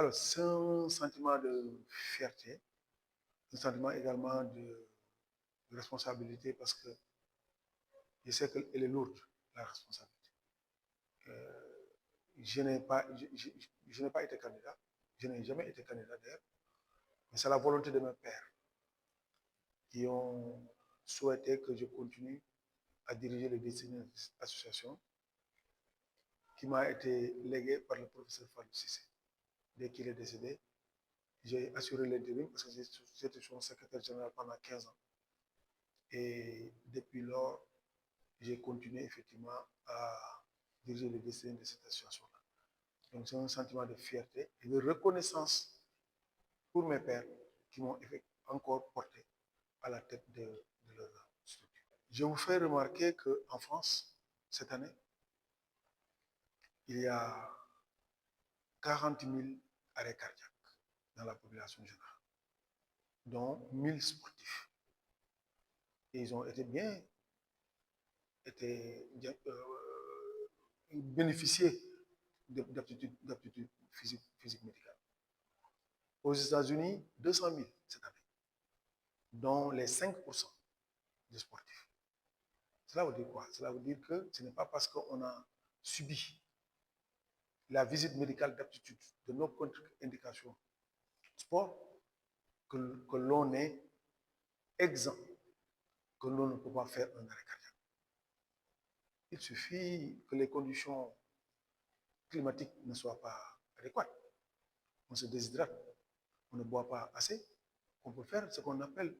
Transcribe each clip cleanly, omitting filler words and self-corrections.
Alors, c'est un sentiment de fierté, un sentiment également de responsabilité parce que je sais qu'elle est lourde, la responsabilité. Euh, je n'ai pas été candidat, je n'ai jamais été candidat d'ailleurs, mais c'est la volonté de mes pères qui ont souhaité que je continue à diriger le destinées de cette association qui m'a été léguée par le professeur Fallou Cissé. Dès qu'il est décédé, j'ai assuré l'intérim parce que j'étais son secrétaire général pendant 15 ans. Et depuis lors, j'ai continué effectivement à diriger le destin de cette association-là. Donc c'est un sentiment de fierté et de reconnaissance pour mes pères qui m'ont encore porté à la tête de leur structure. Je vous fais remarquer qu'en France, cette année, il y a 40 000 arrêts cardiaques dans la population générale, dont 1000 sportifs. Et ils ont été bénéficié d'aptitude physique médicale. Aux États-Unis, 200 000 cette année, dont les 5% des sportifs. Cela veut dire quoi? Cela veut dire que ce n'est pas parce qu'on a subi la visite médicale d'aptitude de nos contre-indications sport que l'on est exempt, que l'on ne peut pas faire un arrêt cardiaque. Il suffit que les conditions climatiques ne soient pas adéquates. On se déshydrate, on ne boit pas assez, on peut faire ce qu'on appelle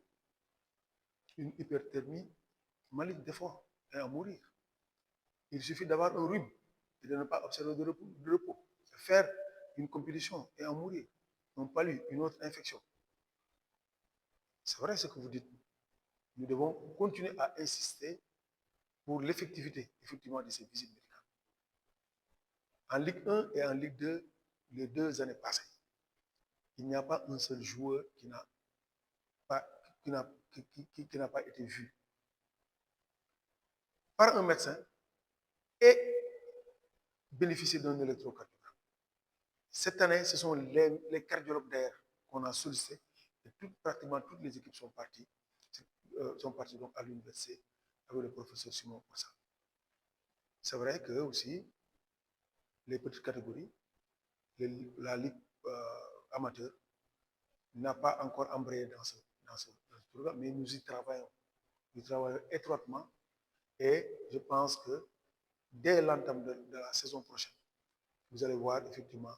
une hyperthermie maligne d'effort et en mourir. Il suffit d'avoir un rhume et de ne pas observer de repos, faire une compétition et en mourir. Un palu, une autre infection. C'est vrai ce que vous dites. Nous devons continuer à insister pour l'effectivité effectivement de ces visites médicales. En Ligue 1 et en Ligue 2, les 2 années passées, il n'y a pas un seul joueur qui n'a pas été vu par un médecin et bénéficier d'un électrocardiogramme. Cette année, ce sont les cardiologues d'air qu'on a sollicités et pratiquement toutes les équipes sont parties donc à l'université avec le professeur Simon Poissa. C'est vrai que aussi, les petites catégories, la ligue amateur n'a pas encore embrayé dans ce programme, mais nous y travaillons. Nous travaillons étroitement et je pense que dès l'entame de la saison prochaine, vous allez voir effectivement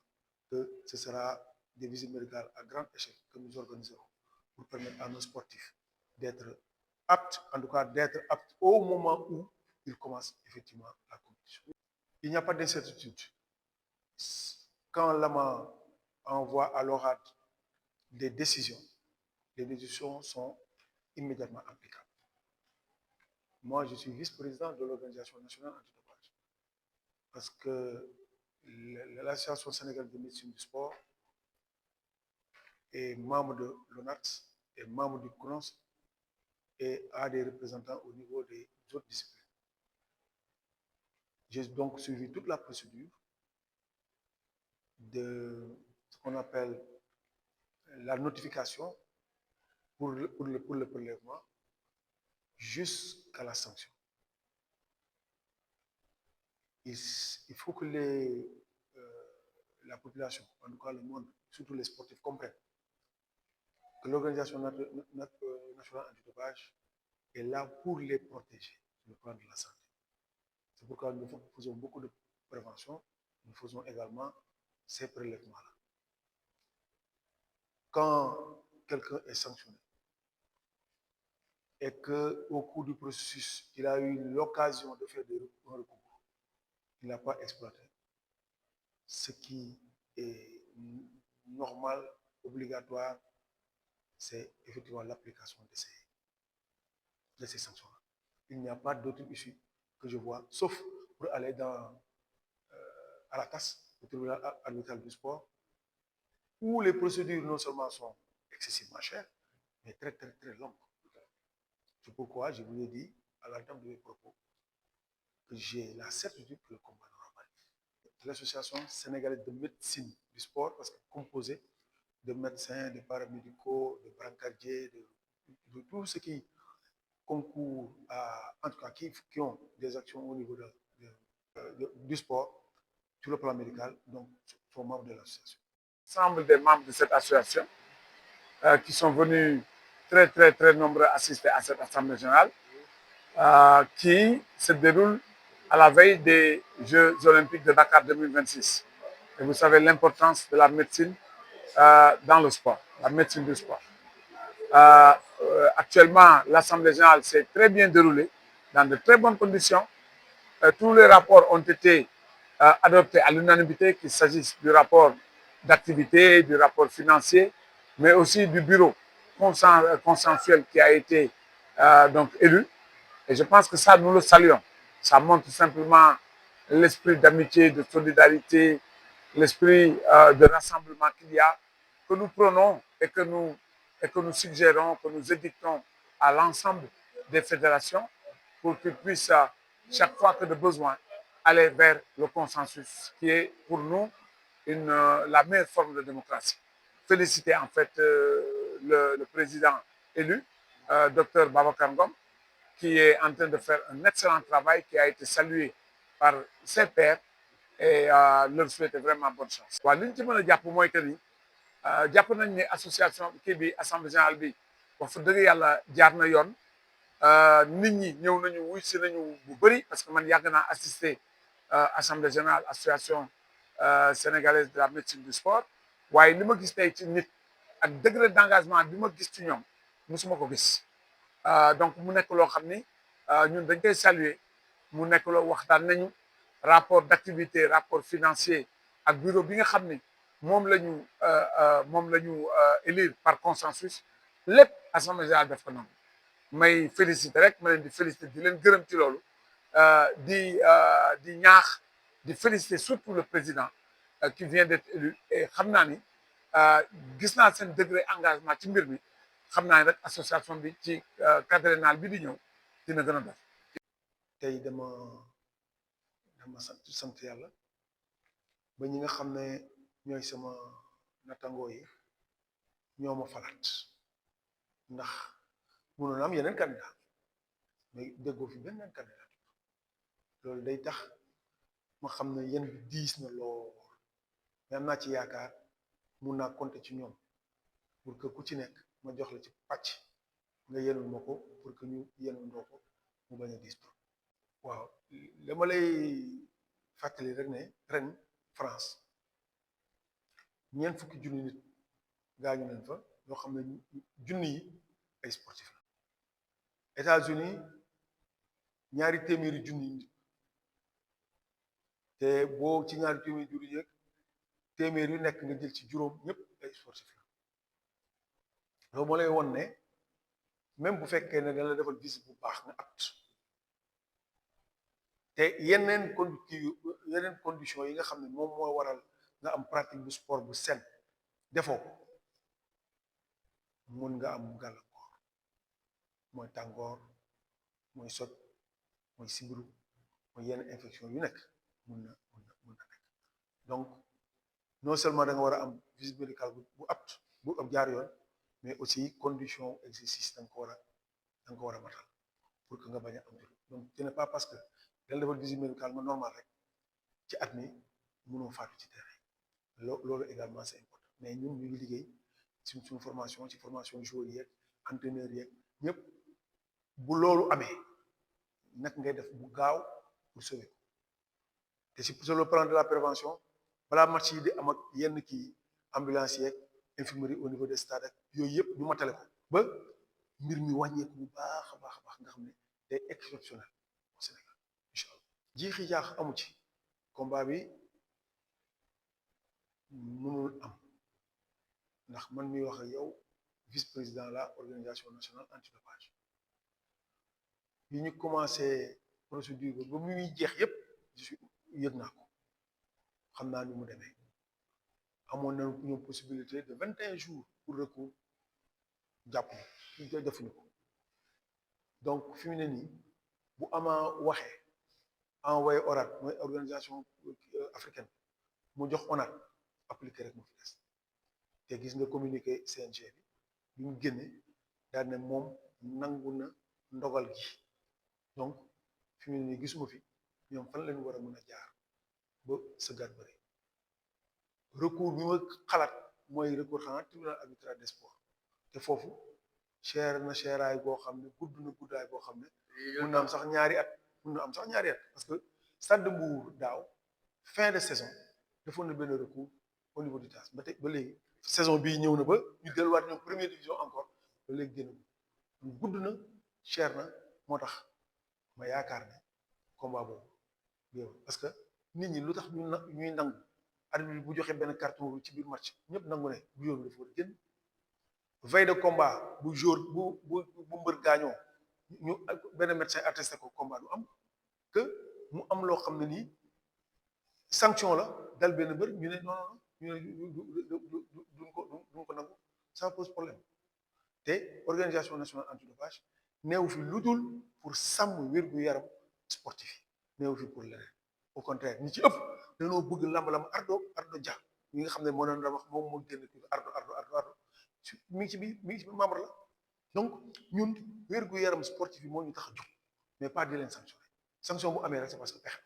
que ce sera des visites médicales à grande échelle que nous organiserons pour permettre à nos sportifs d'être aptes, en tout cas d'être aptes au moment où ils commencent effectivement la compétition. Il n'y a pas d'incertitude. Quand l'AMA envoie à l'ORAD des décisions, les décisions sont immédiatement applicables. Moi, je suis vice-président de l'Organisation nationale antidopage parce que l'Association sénégalaise de médecine du sport est membre de l'ONAT, est membre du CNOS et a des représentants au niveau des autres disciplines. J'ai donc suivi toute la procédure de ce qu'on appelle la notification pour le prélèvement jusqu'à la sanction. Il faut que la population, en tout cas le monde, surtout les sportifs, comprennent que l'Organisation nationale antidopage est là pour les protéger sur le plan de la santé. C'est pourquoi nous faisons beaucoup de prévention, nous faisons également ces prélèvements-là. Quand quelqu'un est sanctionné et qu'au cours du processus, il a eu l'occasion de faire un recours, il n'a pas exploité, ce qui est normal, obligatoire, c'est effectivement l'application de ces sanctions-là. Il n'y a pas d'autre issue que je vois, sauf pour aller à la casse, au tribunal arbitral du sport, où les procédures non seulement sont excessivement chères, mais très, très, très longues. C'est pourquoi je vous ai dit, à l'entame de mes propos, que j'ai la certitude que le combat n'aura pas lieu. l'association sénégalaise de médecine du sport, parce que composée de médecins, de paramédicaux, de brancardiers, de tout ce qui concourt en tout cas, qui ont des actions au niveau du sport, sur le plan médical, donc sont membres de l'association. L'ensemble des membres de cette association qui sont venus très nombreux assister à cette assemblée générale qui se déroule à la veille des Jeux olympiques de Dakar 2026. Et vous savez l'importance de la médecine dans le sport, la médecine du sport. Actuellement, l'assemblée générale s'est très bien déroulée dans de très bonnes conditions. Tous les rapports ont été adoptés à l'unanimité, qu'il s'agisse du rapport d'activité, du rapport financier, mais aussi du bureau consensuel qui a été donc élu. Et je pense que ça, nous le saluons. Ça montre simplement l'esprit d'amitié, de solidarité, l'esprit de rassemblement qu'il y a, que nous prenons et que nous suggérons, que nous édictons à l'ensemble des fédérations pour qu'ils puissent, chaque fois que de besoin, aller vers le consensus, qui est pour nous la meilleure forme de démocratie. Féliciter en fait le président élu, Dr Babacar Ngom, qui est en train de faire un excellent travail, qui a été salué par ses pairs et leur souhaiter vraiment bonne chance. waaw li ñu ci mën a jàpp mooy que ni jàpp nañ ne association kii bi assemblée générale bi wax fa dëgg yàlla jaar na yoon nit ñi ñëw nañu wuy si nañu bu bëri parce que man yàgg naa assister assemblée générale association sénégalaise de la médecine du sport waaye li ma gis tey ci nit ak degré d'engagement bi ma gis ci ñoom musuma ko gis. Donc mu nekk loo xam ni ñun dañ koy saluer mu nekk loo waxtaan nañu rapport d'activité rapport financier ak bureau bi nga xam ni moom la ñu élire par consensus lépp assemblée générale def ko nangu may féliciter rek ma leen di féliciter di leen gërëm ci loolu di ñaax di féliciter surtout le président qui vient d'être élu et xam naa ni gis naa seen degré engagement ci mbir mi xam naa ne rek association bi ci quadriennal bi di ñëw dina gën a def. tey dama sant yàlla ba ñi nga xam ne ñooy sama nattangoo yi ñoo ma falaat ndax mënoon am yeneen candidat mais déggoo fi benn candidat loolu day tax ma xam ne yéen bi diis na lool mais am naa ci yaakaar mun naa compter ci ñoom pour que ku ci nekk ma jox la ci pàcc nga yenul ma ko pour que ñu yenul ndoo ko mu bañ a diis trop waaw dama lay fàttali rek ne ren France ñeent fukki junni nit gaañu nañ fa yoo xam ne junni yi ay sportif la États-Unis ñaari téeméeri junni nit te boo ci ñaari téeméeri junni yëg téeméer yu nekk nga jël ci juróom ñëpp ay sportif la loolu moo lay won ne même bu fekkee ne dana la defal visite bu baax nga apte te yeneen condition yi nga xam ne moom moo waral nga am pratique bu sport bu sen defoo ko mun nga am gàllankoor mooy tàngoor mooy soj mooy sibiru mooy yenn infection yu nekk mun na nekk donc non seulement da nga war a am visite médicale bu apte bu ab jaar yoon mais aussi condition exercice da nga ko war a matal pour que nga bañ a am donc ce n'est pas parce que dañ defal visite médicale nga normal rek ci at mi mënoo faatu ci terrain loolu également c'est important mais ñun ñu ngi liggéey suñu formation ci formation joueurs yeeg entraîneurs yeeg ñëpp bu loolu amee nag ngay def bu gaaw pour sauver ko te sur le plan de la prévention balaa match yi di am ak yenn kii ambulance yeeg infirmerie au niveau des stades ak yooyu yëpp ñu matale ko ba mbir mi wàññeeku bu baax a baax nga xam ne day exceptionnel au Sénégal incha allah jiixi jaax amu ci combat bi mënul am ndax man mi wax ak yow vice-président la organisation nationale antidopage bi ñu commencé procédure ba mu muy jeex yépp yëg naa ko xam naa ni mu demee amoon na ñoom possibilité de 21 jours pour recours jàpp ñu defuñu ko donc fi mu ne nii bu ama waxee envoyé ORAT mooy organisation africaine mu jox ONAT appliqué rek moo fi des te gis nga communiqué CNG bi mu génne daal ne moom nangu na ndogal gi donc fi mu ne nii gisuma fi ñoom fan lañu war a mën a jaar ba sëggaat bëri recours bi ma xalaat mooy recours xanaa tribunal arbitral des sports te foofu cher na cheraay boo xam ne gudd na guddaay boo xam ne mun na am sax ñaari at parce que Stade de Mbour daaw fin de saison defoon na benn recours au niveau du TAS ba tey ba léegi saison bii ñëw na ba ñu delluwaat ñoom première division encore ba léegi génn gudd na cher na moo tax ma yaakaar ne combat boobu parce que nit ñi lu tax ñuy nangu arbitre bu joxe benn carton ci biir match ñëpp nangu ne bu yoon dafa war a génn veille de combat bu jour bu mbër gaañoo ñu benn médecin attesté ko combat du am que mu am loo xam ne nii sanction la dal benn mbër ñu ne non non ñu ne duñ ko nangu ça pose problème te organisation nationale antidopage neewu fi lu dul pour sàmm wér-gu-yaram sportif yi neewu fi pour leneen au contraire ñi ci ëpp dañoo bëgg lamb ardo ja ñi nga xam ne moo doon wax moom moo génn ardo mi ngi ci biir membre la donc ñun wér-gu-yaram sportif yi moo ñu tax a jóg mais pas di leen sanctionné sanction bu amee rek c'est parce que pexe